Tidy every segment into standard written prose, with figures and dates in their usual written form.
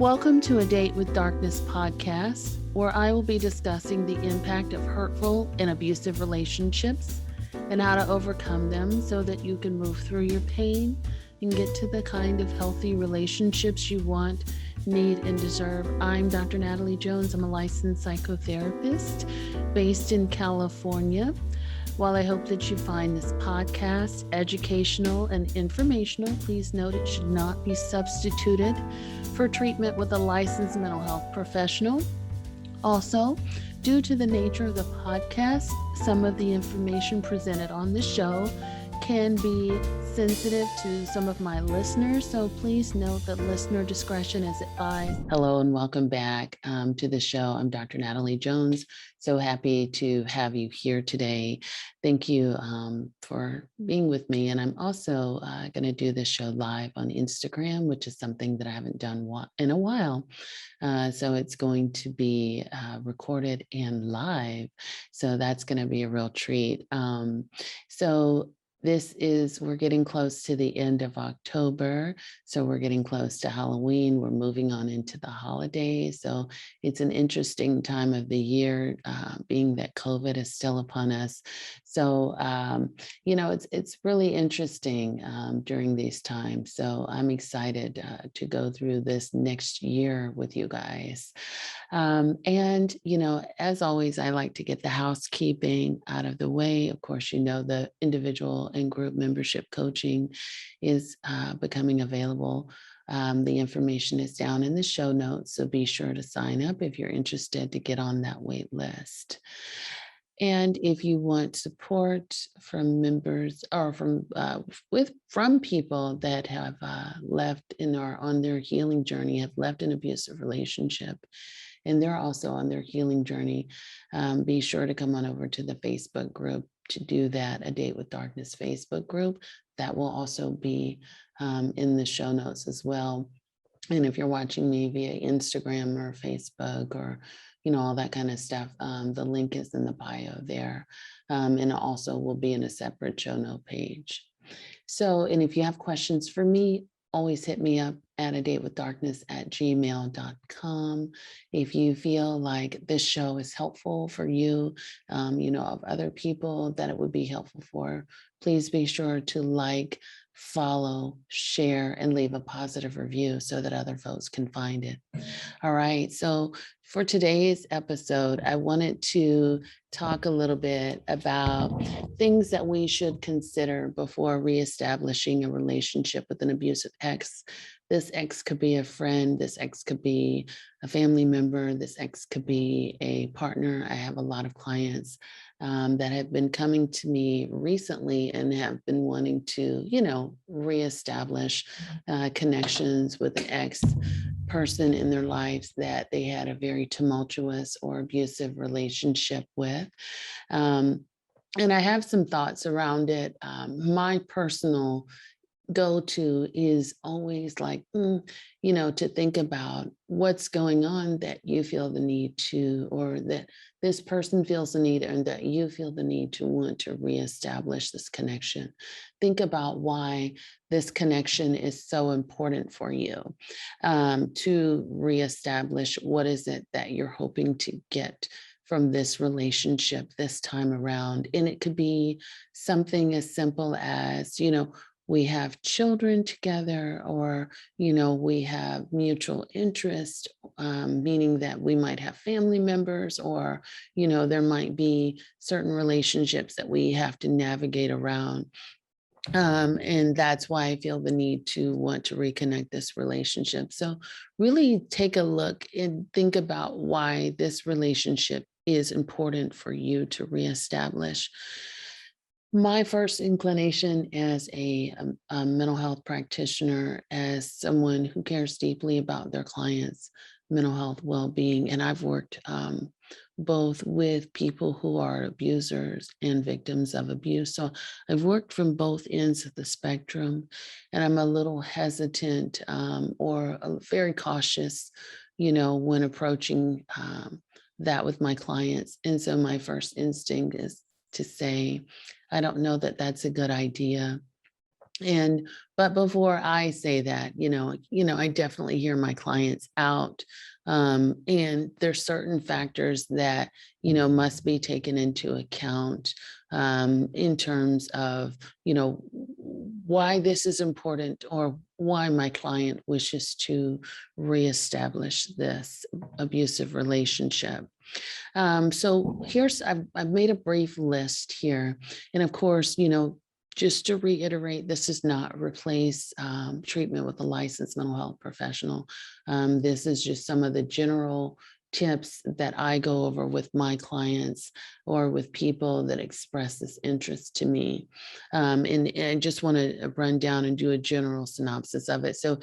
Welcome to A Date with Darkness podcast, where I will be discussing the impact of hurtful and abusive relationships and how to overcome them so that you can move through your pain and get to the kind of healthy relationships you want, need, and deserve. I'm Dr. Natalie Jones. I'm a licensed psychotherapist based in California. While I hope that you find this podcast educational and informational, please note it should not be substituted for treatment with a licensed mental health professional. Also, due to the nature of the podcast, some of the information presented on the show can be sensitive to some of my listeners, so please note that listener discretion is advised. Hello and welcome back to the show. I'm Dr. Natalie Jones. So happy to have you here today. Thank you for being with me. And I'm also going to do this show live on Instagram, which is something that I haven't done in a while. So it's going to be recorded and live. So that's going to be a real treat. We're getting close to the end of October. So we're getting close to Halloween. We're moving on into the holidays. So it's an interesting time of the year, being that COVID is still upon us. So, it's really interesting during these times. So I'm excited to go through this next year with you guys. As always, I like to get the housekeeping out of the way. Of course, the individual and group membership coaching is becoming available. The information is down in the show notes, so be sure to sign up if you're interested to get on that wait list. And if you want support from members or from people that have left and are on their healing journey, have left an abusive relationship, and they're also on their healing journey, be sure to come on over to the Facebook group to do that, A Date with Darkness Facebook group. That will also be in the show notes as well. And if you're watching me via Instagram or Facebook or all that kind of stuff, the link is in the bio there. And it also will be in a separate show note page. So, and if you have questions for me, always hit me up at adatewithdarkness@gmail.com. If you feel like this show is helpful for you, of other people that it would be helpful for, please be sure to like, follow, share, and leave a positive review so that other folks can find it. All right. So for today's episode, I wanted to talk a little bit about things that we should consider before reestablishing a relationship with an abusive ex. This ex could be a friend. This ex could be a family member. This ex could be a partner. I have a lot of clients that have been coming to me recently and have been wanting to, reestablish connections with an ex person in their lives that they had a very tumultuous or abusive relationship with. And I have some thoughts around it. My personal go-to is always like, to think about what's going on that you feel the need to, or that this person feels the need, and that you feel the need to want to reestablish this connection. Think about why this connection is so important for you, to reestablish what is it that you're hoping to get from this relationship this time around. And it could be something as simple as, we have children together, or, we have mutual interest, meaning that we might have family members, or, there might be certain relationships that we have to navigate around. And that's why I feel the need to want to reconnect this relationship. So really take a look and think about why this relationship is important for you to reestablish. My first inclination as a mental health practitioner, as someone who cares deeply about their clients' mental health well-being, and I've worked both with people who are abusers and victims of abuse. So I've worked from both ends of the spectrum, and I'm a little hesitant or very cautious, when approaching that with my clients. And so my first instinct is to say, I don't know that that's a good idea. But before I say that, I definitely hear my clients out. And there's certain factors that, must be taken into account in terms of, why this is important or why my client wishes to reestablish this abusive relationship. So I've made a brief list here. And of course, just to reiterate, this does not replace treatment with a licensed mental health professional. This is just some of the general tips that I go over with my clients or with people that express this interest to me. And I just want to run down and do a general synopsis of it. So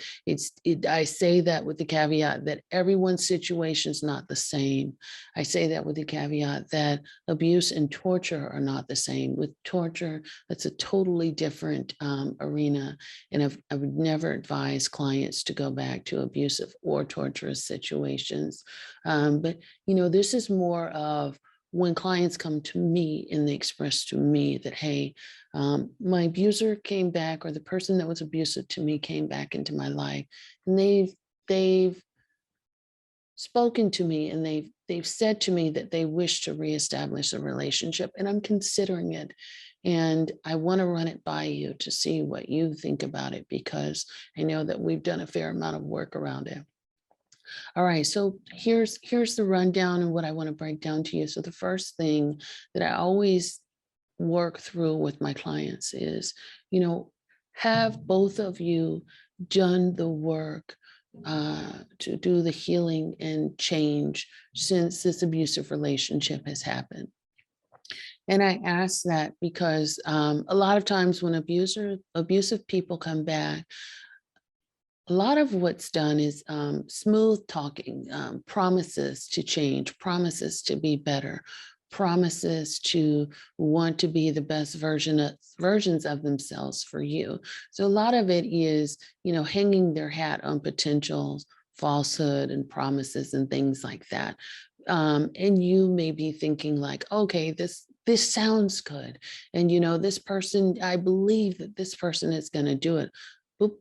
I say that with the caveat that everyone's situation is not the same. I say that with the caveat that abuse and torture are not the same. With torture, that's a totally different arena. And I would never advise clients to go back to abusive or torturous situations. But, this is more of when clients come to me and they express to me that, hey, my abuser came back, or the person that was abusive to me came back into my life, and they've spoken to me, and they've said to me that they wish to reestablish a relationship, and I'm considering it. And I want to run it by you to see what you think about it, because I know that we've done a fair amount of work around it. All right, so here's the rundown and what I want to break down to you. So the first thing that I always work through with my clients is, have both of you done the work to do the healing and change since this abusive relationship has happened? And I ask that because a lot of times when abusive people come back, a lot of what's done is smooth talking, promises to change, promises to be better, promises to want to be the best versions of themselves for you. So a lot of it is, hanging their hat on potential falsehood and promises and things like that. And you may be thinking like, okay, this sounds good. And this person, I believe that this person is going to do it.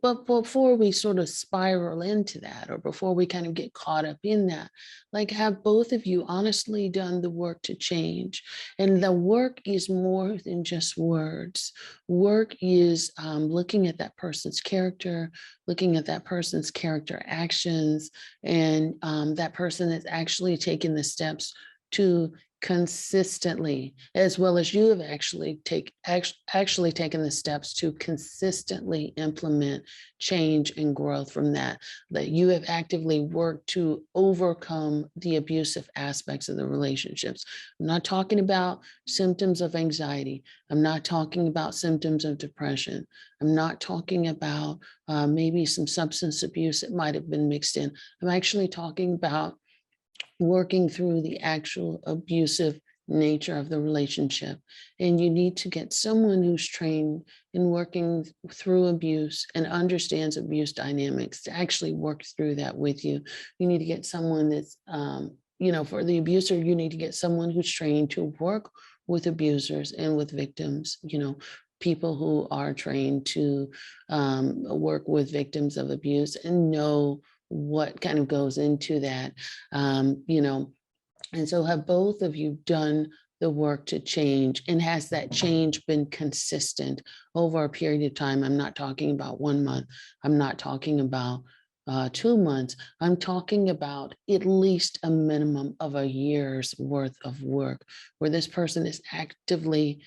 But before we sort of spiral into that, or before we kind of get caught up in that, like, have both of you honestly done the work to change? And the work is more than just words. Work is looking at that person's character, looking at that person's character actions, and that person is actually taking the steps to consistently, as well as you have actually taken the steps to consistently implement change and growth from that you have actively worked to overcome the abusive aspects of the relationships. I'm not talking about symptoms of anxiety. I'm not talking about symptoms of depression. I'm not talking about maybe some substance abuse that might have been mixed in. I'm actually talking about working through the actual abusive nature of the relationship. And you need to get someone who's trained in working through abuse and understands abuse dynamics to actually work through that with you. You need to get someone that's, for the abuser, you need to get someone who's trained to work with abusers and with victims, people who are trained to work with victims of abuse and know what kind of goes into that. And so have both of you done the work to change, and has that change been consistent over a period of time? I'm not talking about 1 month. I'm not talking about 2 months. I'm talking about at least a minimum of a year's worth of work where this person is actively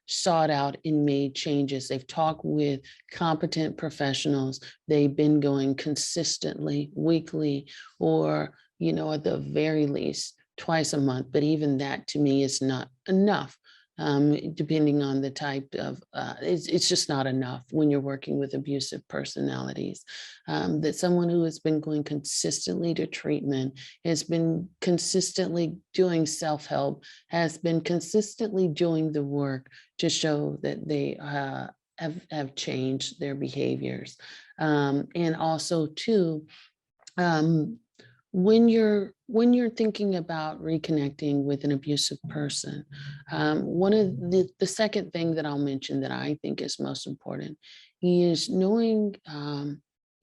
sought out and made changes. They've talked with competent professionals. They've been going consistently, weekly, or at the very least twice a month. But even that to me is not enough. Depending on the type of, it's just not enough when you're working with abusive personalities. That someone who has been going consistently to treatment, has been consistently doing self-help, has been consistently doing the work to show that they have changed their behaviors. And also too, when you're thinking about reconnecting with an abusive person, one of the second thing that I'll mention that I think is most important is knowing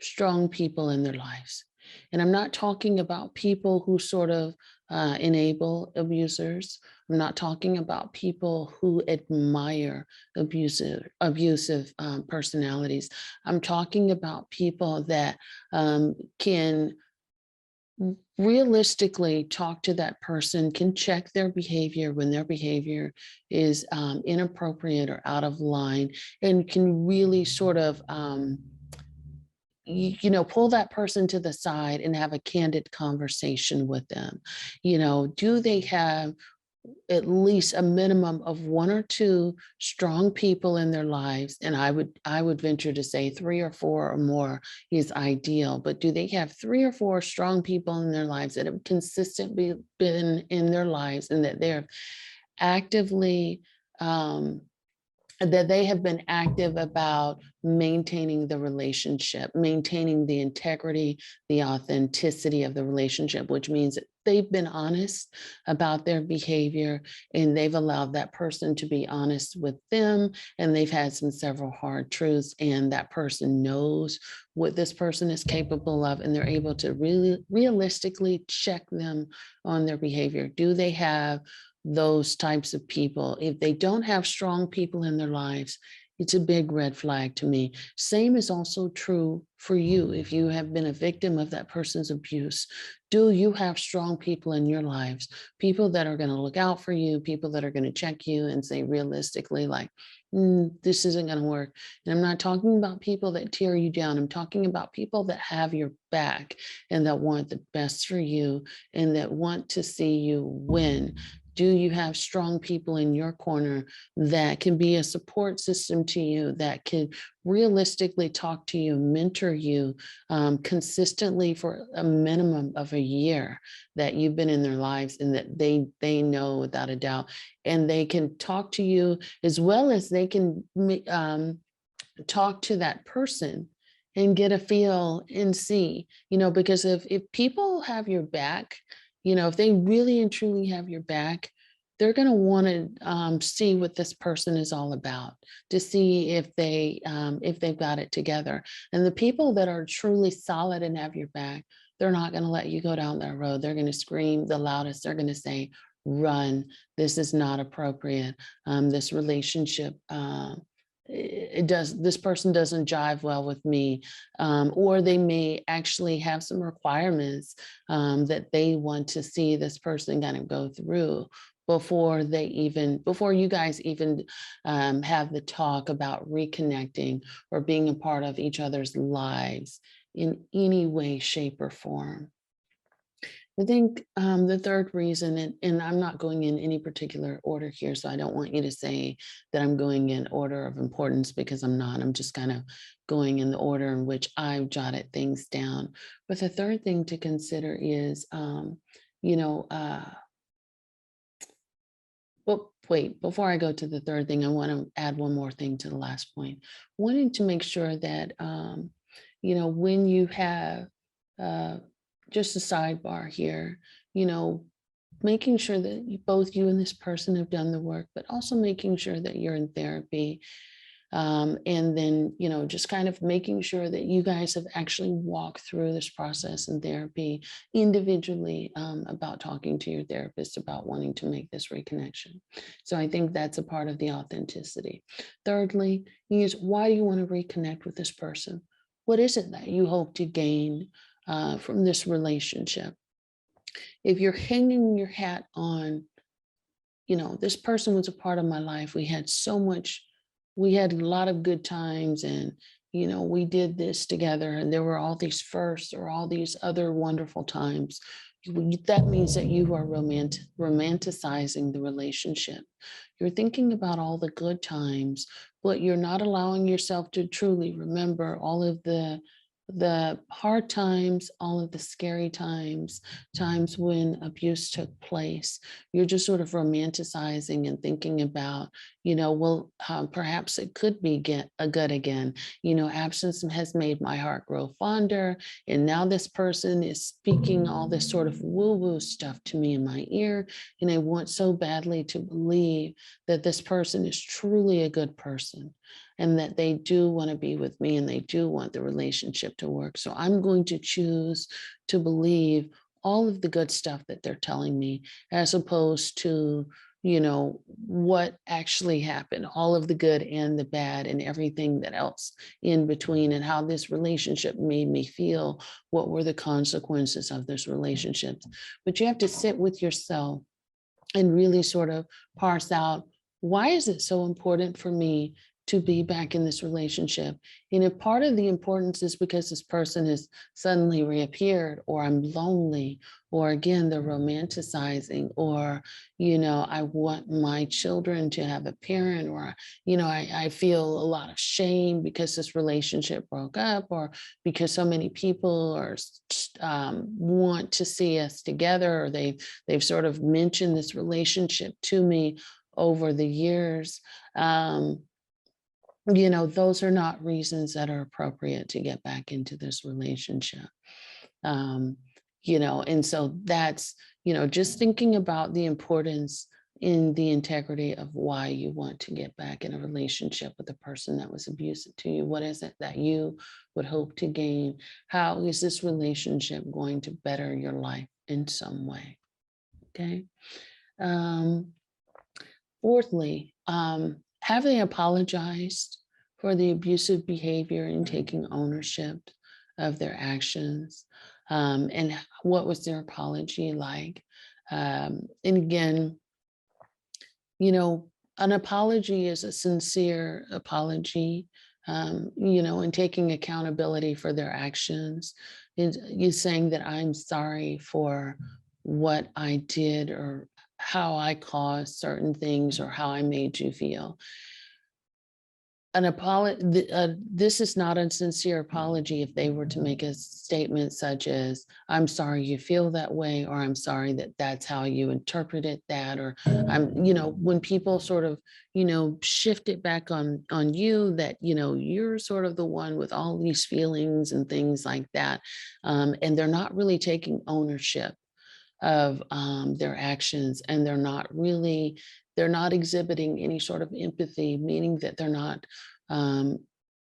strong people in their lives. And I'm not talking about people who sort of enable abusers. I'm not talking about people who admire abusive personalities. I'm talking about people that can realistically talk to that person, can check their behavior when their behavior is inappropriate or out of line, and can really sort of pull that person to the side and have a candid conversation with them. Do they have at least a minimum of one or two strong people in their lives? And I would venture to say three or four or more is ideal. But do they have three or four strong people in their lives that have consistently been in their lives, and that they're actively that they have been active about maintaining the relationship, maintaining the integrity, the authenticity of the relationship, which means that they've been honest about their behavior, and they've allowed that person to be honest with them, and they've had some several hard truths, and that person knows what this person is capable of, and they're able to really realistically check them on their behavior. Do they have those types of people? If they don't have strong people in their lives, it's a big red flag to me. Same is also true for you. If you have been a victim of that person's abuse, do you have strong people in your lives? People that are going to look out for you, people that are going to check you and say realistically, like, this isn't going to work. And I'm not talking about people that tear you down. I'm talking about people that have your back and that want the best for you and that want to see you win. Do you have strong people in your corner that can be a support system to you, that can realistically talk to you, mentor you consistently for a minimum of a year that you've been in their lives, and that they know without a doubt, and they can talk to you as well as they can talk to that person and get a feel and see, because if people have your back, if they really and truly have your back, they're going to want to see what this person is all about, to see if they've got it together. And the people that are truly solid and have your back, they're not going to let you go down that road. They're going to scream the loudest. They're going to say, run. This is not appropriate. This relationship, this person doesn't jive well with me, or they may actually have some requirements that they want to see this person kind of go through before you guys even have the talk about reconnecting or being a part of each other's lives in any way, shape, or form. I think the third reason, and I'm not going in any particular order here, so I don't want you to say that I'm going in order of importance, because I'm not. I'm just kind of going in the order in which I've jotted things down. But the third thing to consider is, well, wait, before I go to the third thing, I want to add one more thing to the last point. Wanting to make sure that, when you have, uh, just a sidebar here, making sure that both you and this person have done the work, but also making sure that you're in therapy. And then, just kind of making sure that you guys have actually walked through this process in therapy individually, about talking to your therapist about wanting to make this reconnection. So I think that's a part of the authenticity. Thirdly, is why do you want to reconnect with this person? What is it that you hope to gain from this relationship? If you're hanging your hat on, this person was a part of my life. We had a lot of good times, and, we did this together, and there were all these firsts or all these other wonderful times. That means that you are romanticizing the relationship. You're thinking about all the good times, but you're not allowing yourself to truly remember all of the hard times, all of the scary times, times when abuse took place. You're just sort of romanticizing and thinking about, perhaps it could be get a good again. Absence has made my heart grow fonder, and now this person is speaking all this sort of woo-woo stuff to me in my ear, and I want so badly to believe that this person is truly a good person. and that they do want to be with me and they do want the relationship to work. So I'm going to choose to believe all of the good stuff that they're telling me, as opposed to, what actually happened, all of the good and the bad and everything that else in between, and how this relationship made me feel. What were the consequences of this relationship? But you have to sit with yourself and really sort of parse out, why is it so important for me to be back in this relationship? And if part of the importance is because this person has suddenly reappeared, or I'm lonely, or again, they're romanticizing, or, I want my children to have a parent, or, I feel a lot of shame because this relationship broke up, or because so many people want to see us together, or they've sort of mentioned this relationship to me over the years. Those are not reasons that are appropriate to get back into this relationship. Um, and so that's, just thinking about the importance in the integrity of why you want to get back in a relationship with a person that was abusive to you. What is it that you would hope to gain? How is this relationship going to better your life in some way? Okay. Um, Fourthly, have they apologized for the abusive behavior and taking ownership of their actions? And what was their apology like? And again, an apology is a sincere apology, and taking accountability for their actions. You saying that I'm sorry for what I did, or how I caused certain things, or how I made you feel. This is not a sincere apology if they were to make a statement such as, I'm sorry you feel that way, or I'm sorry that that's how you interpreted that, or when people sort of, shift it back on you, that, you're sort of the one with all these feelings and things like that. And they're not really taking ownership of their actions, and they're not exhibiting any sort of empathy, meaning that they're not um,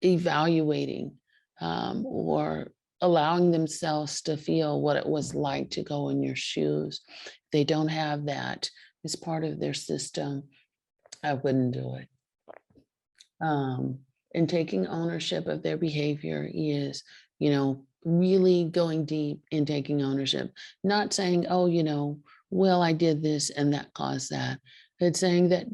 evaluating, or allowing themselves to feel what it was like to go in your shoes. They don't have that as part of their system. I wouldn't do it. And taking ownership of their behavior is, really going deep in taking ownership, not saying, oh, well, I did this and that caused that. It's saying that,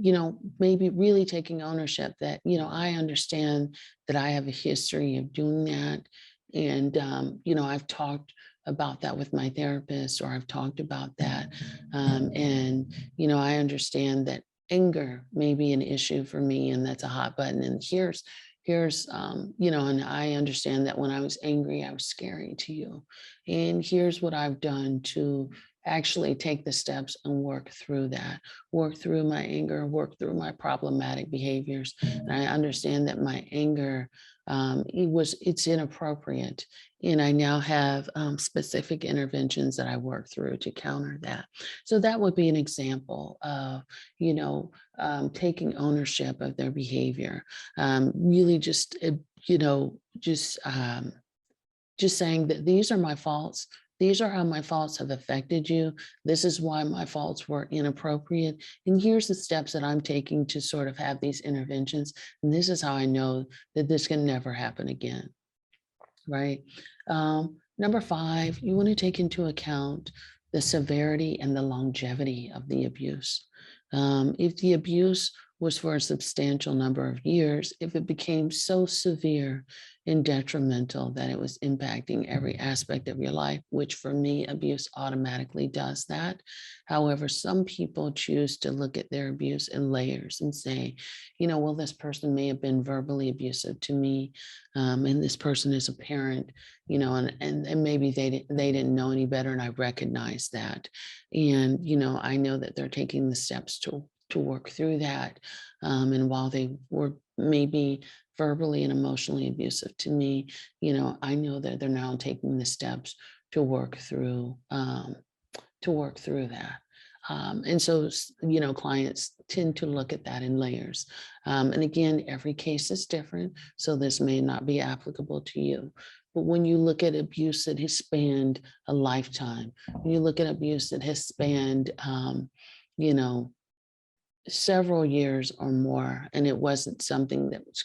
maybe really taking ownership that, I understand that I have a history of doing that. And, I've talked about that with my therapist, or I've talked about that. And, I understand that anger may be an issue for me, and that's a hot button. And here's and I understand that when I was angry, I was scary to you, and here's what I've done to actually take the steps and work through that, work through my anger, work through my problematic behaviors. And I understand that my anger, it's inappropriate, and I now have specific interventions that I work through to counter that. So that would be an example of, taking ownership of their behavior. Really just, just saying that these are my faults. These are how my faults have affected you. This is why my faults were inappropriate. And here's the steps that I'm taking to sort of have these interventions. And this is how I know that this can never happen again. Right. Number 5, you want to take into account the severity and the longevity of the abuse. If the abuse was for a substantial number of years, if it became so severe and detrimental that it was impacting every aspect of your life, which for me, abuse automatically does that. However, some people choose to look at their abuse in layers and say, well, this person may have been verbally abusive to me, and this person is a parent, and maybe they didn't know any better, and I recognize that. And, I know that they're taking the steps to work through that. And while they were maybe verbally and emotionally abusive to me, I know that they're now taking the steps to work through that. And so, clients tend to look at that in layers. And again, every case is different, so this may not be applicable to you. But when you look at abuse that has spanned a lifetime, when you look at abuse that has spanned, you know, several years or more, and it wasn't something that was,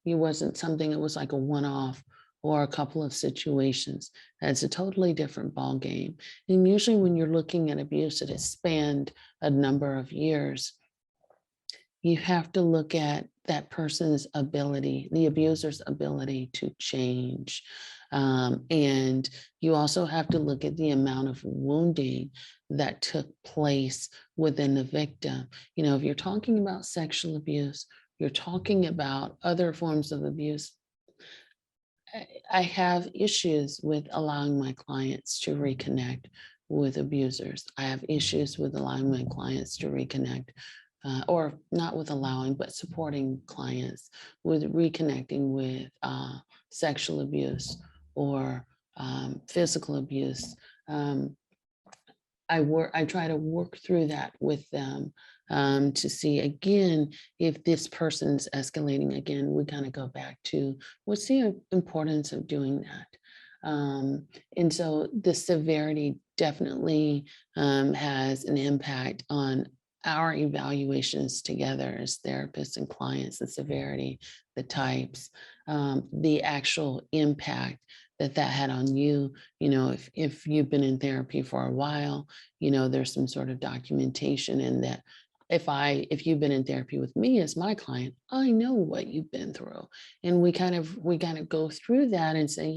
it wasn't something that was like a one-off or a couple of situations. That's a totally different ball game. And usually, when you're looking at abuse that has spanned a number of years, you have to look at that person's ability, the abuser's ability to change. And you also have to look at the amount of wounding that took place within the victim. If you're talking about sexual abuse, you're talking about other forms of abuse. I have issues with allowing my clients to reconnect with abusers. I have issues with allowing my clients to reconnect, or not with allowing, but supporting clients with reconnecting with sexual abuse or physical abuse. Um, I try to work through that with them, to see again if this person's escalating again. We kind of go back to what's the importance of doing that. And so the severity definitely has an impact on our evaluations together as therapists and clients, the severity, the types, the actual impact that had on you. If you've been in therapy for a while, there's some sort of documentation in that. If you've been in therapy with me as my client, I know what you've been through. And we kind of go through that and say,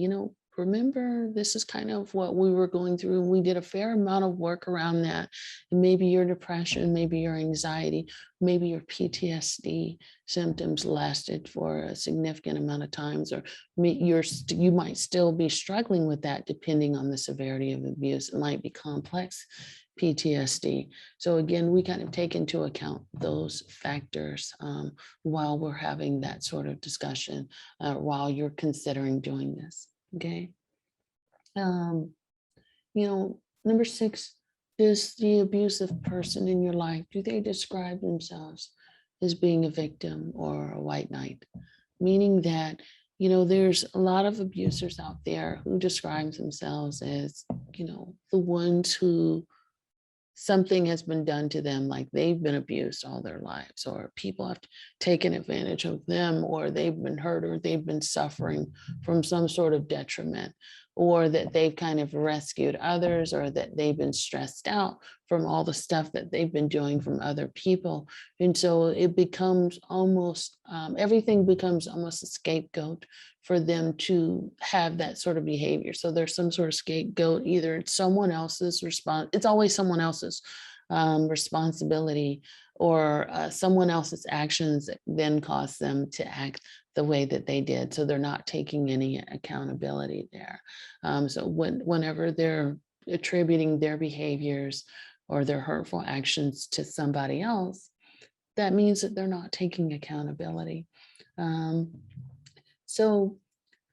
remember, this is kind of what we were going through. And we did a fair amount of work around that. And maybe your depression, maybe your anxiety, maybe your PTSD symptoms lasted for a significant amount of times, or you might still be struggling with that depending on the severity of abuse. It might be complex PTSD. So again, we kind of take into account those factors while we're having that sort of discussion, while you're considering doing this. Okay. Um, Number 6, does the abusive person in your life, do they describe themselves as being a victim or a white knight? Meaning that, there's a lot of abusers out there who describe themselves as, the ones who something has been done to them, like they've been abused all their lives, or people have taken advantage of them, or they've been hurt, or they've been suffering from some sort of detriment, or that they've kind of rescued others, or that they've been stressed out from all the stuff that they've been doing from other people. And so it becomes almost, everything becomes almost a scapegoat for them to have that sort of behavior. So there's some sort of scapegoat, either it's someone else's response, it's always someone else's responsibility, or someone else's actions that then cause them to act the way that they did. So they're not taking any accountability there. So whenever they're attributing their behaviors or their hurtful actions to somebody else, that means that they're not taking accountability. So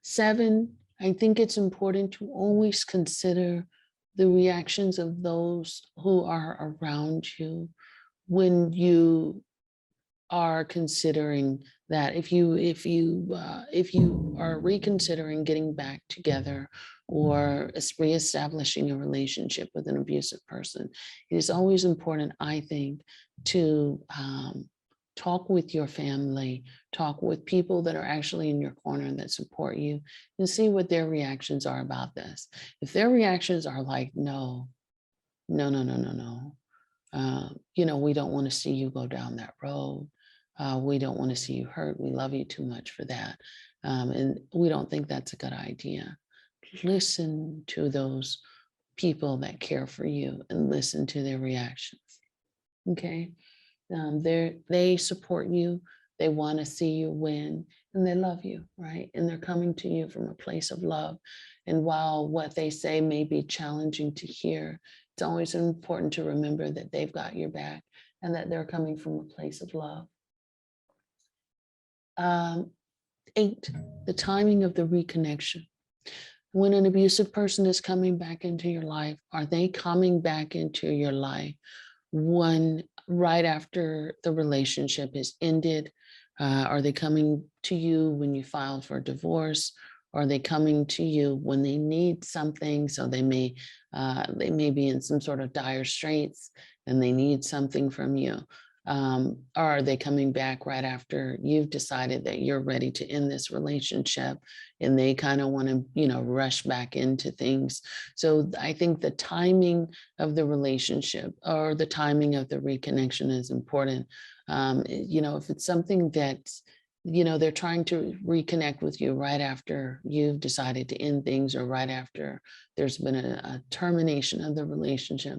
7, I think it's important to always consider the reactions of those who are around you when you are considering that. If you are reconsidering getting back together or reestablishing a relationship with an abusive person, it is always important, I think, to talk with your family, talk with people that are actually in your corner and that support you, and see what their reactions are about this. If their reactions are like, no, no, no, no, no, no, we don't want to see you go down that road. We don't want to see you hurt. We love you too much for that. And we don't think that's a good idea. Listen to those people that care for you and listen to their reactions. Okay. They support you. They want to see you win, and they love you, right? And they're coming to you from a place of love. And while what they say may be challenging to hear, it's always important to remember that they've got your back and that they're coming from a place of love. 8, the timing of the reconnection. When an abusive person is coming back into your life, are they coming back into your life one right after the relationship is ended? Are they coming to you when you filed for divorce? Are they coming to you when they need something? So they may be in some sort of dire straits and they need something from you. Or are they coming back right after you've decided that you're ready to end this relationship and they kind of want to, rush back into things? So I think the timing of the relationship or the timing of the reconnection is important. If it's something that, they're trying to reconnect with you right after you've decided to end things or right after there's been a termination of the relationship,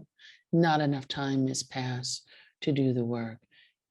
not enough time has passed to do the work.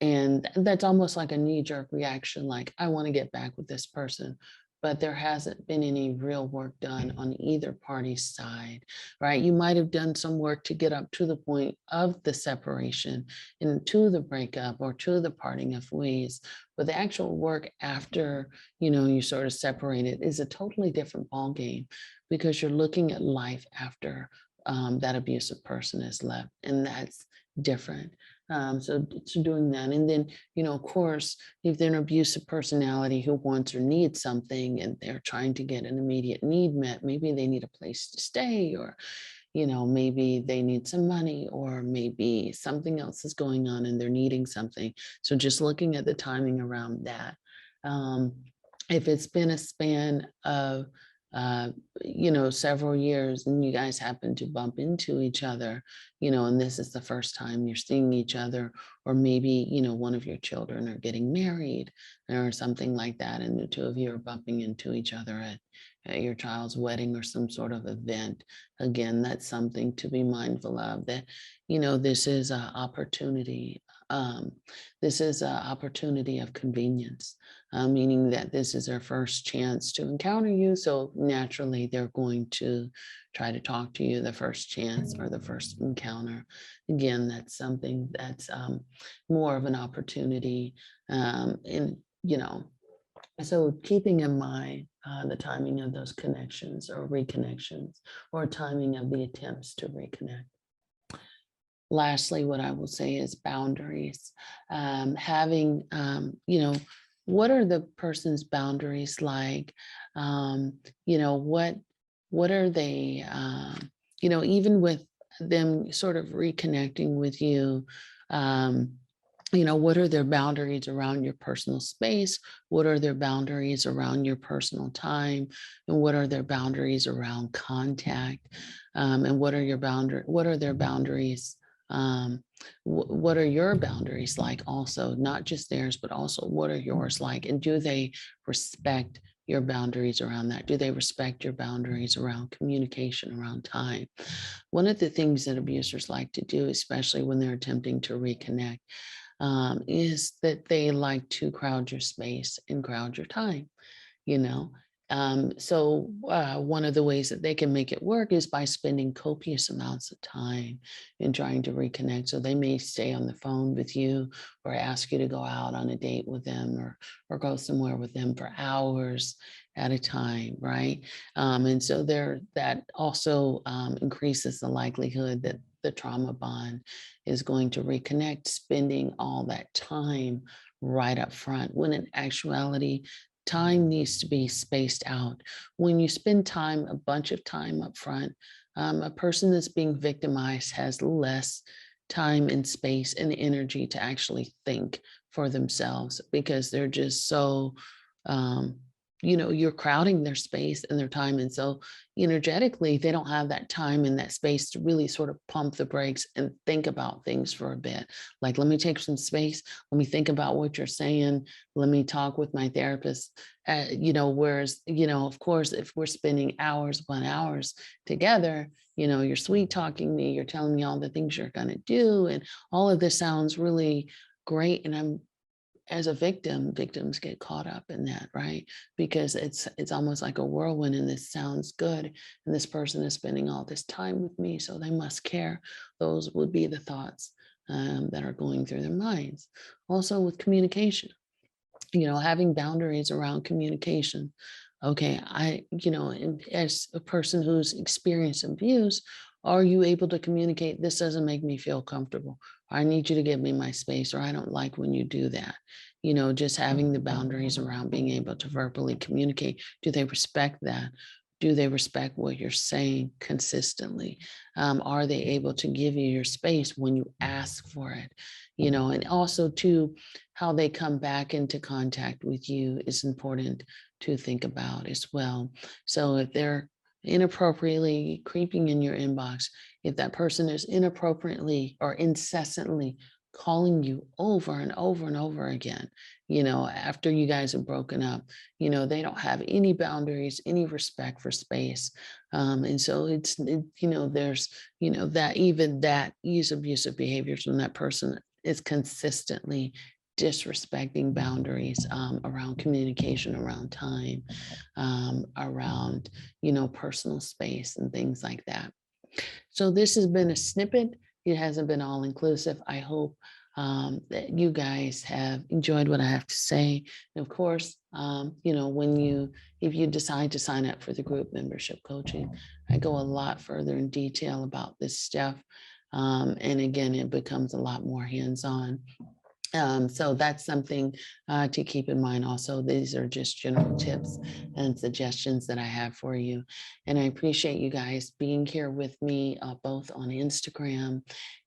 And that's almost like a knee jerk reaction, like, I want to get back with this person, but there hasn't been any real work done on either party's side, right? You might have done some work to get up to the point of the separation and to the breakup or to the parting of ways. But the actual work after, you sort of separated is a totally different ballgame because you're looking at life after that abusive person is left. And that's different. So doing that. And then, of course, if they're an abusive personality who wants or needs something and they're trying to get an immediate need met, maybe they need a place to stay, or, maybe they need some money, or maybe something else is going on and they're needing something. So just looking at the timing around that. Um, if it's been a span of uh, several years and you guys happen to bump into each other, and this is the first time you're seeing each other, or maybe, one of your children are getting married or something like that, and the two of you are bumping into each other at your child's wedding or some sort of event. Again, that's something to be mindful of, that, this is an opportunity. Um, this is an opportunity of convenience, meaning that this is their first chance to encounter you. So naturally, they're going to try to talk to you the first chance or the first encounter. Again, that's something that's more of an opportunity. And, so keeping in mind the timing of those connections or reconnections, or timing of the attempts to reconnect. Lastly, what I will say is boundaries. Having, what are the person's boundaries like? Um, what are they? Even with them sort of reconnecting with you, um, what are their boundaries around your personal space? What are their boundaries around your personal time? And what are their boundaries around contact? And what are their boundaries? What are your boundaries like also, not just theirs, but also what are yours like? And do they respect your boundaries around that? Do they respect your boundaries around communication, around time? One of the things that abusers like to do, especially when they're attempting to reconnect, is that they like to crowd your space and crowd your time, you know. So one of the ways that they can make it work is by spending copious amounts of time in trying to reconnect. So they may stay on the phone with you or ask you to go out on a date with them, or go somewhere with them for hours at a time, right? And so that also increases the likelihood that the trauma bond is going to reconnect, spending all that time right up front, when in actuality, time needs to be spaced out. When you spend time, a bunch of time up front, a person that's being victimized has less time and space and energy to actually think for themselves, because they're just so, um, you're crowding their space and their time. And so energetically, they don't have that time and that space to really sort of pump the brakes and think about things for a bit. Like, let me take some space. Let me think about what you're saying. Let me talk with my therapist. Whereas, of course, if we're spending hours upon hours together, you're sweet talking me, you're telling me all the things you're going to do. And all of this sounds really great. And I'm, as a victims get caught up in that, right? Because it's almost like a whirlwind, and this sounds good. And this person is spending all this time with me, so they must care. Those would be the thoughts that are going through their minds. Also with communication, having boundaries around communication. Okay, and as a person who's experienced abuse, are you able to communicate, this doesn't make me feel comfortable? I need you to give me my space, or I don't like when you do that. Just having the boundaries around being able to verbally communicate. Do they respect that? Do they respect what you're saying consistently? Are they able to give you your space when you ask for it? And also, too, how they come back into contact with you is important to think about as well. So if they're inappropriately creeping in your inbox, if that person is inappropriately or incessantly calling you over and over and over again, after you guys have broken up, they don't have any boundaries, any respect for space. And so there's, that even that is abusive behaviors when that person is consistently disrespecting boundaries around communication, around time, around, personal space and things like that. So this has been a snippet. It hasn't been all inclusive. I hope that you guys have enjoyed what I have to say. And of course, if you decide to sign up for the group membership coaching, I go a lot further in detail about this stuff. And again, it becomes a lot more hands-on. So that's something to keep in mind also. These are just general tips and suggestions that I have for you. And I appreciate you guys being here with me, both on Instagram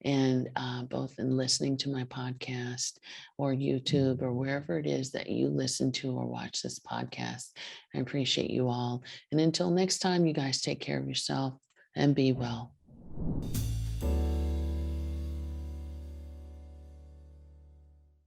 and both in listening to my podcast or YouTube or wherever it is that you listen to or watch this podcast. I appreciate you all. And until next time, you guys take care of yourself and be well.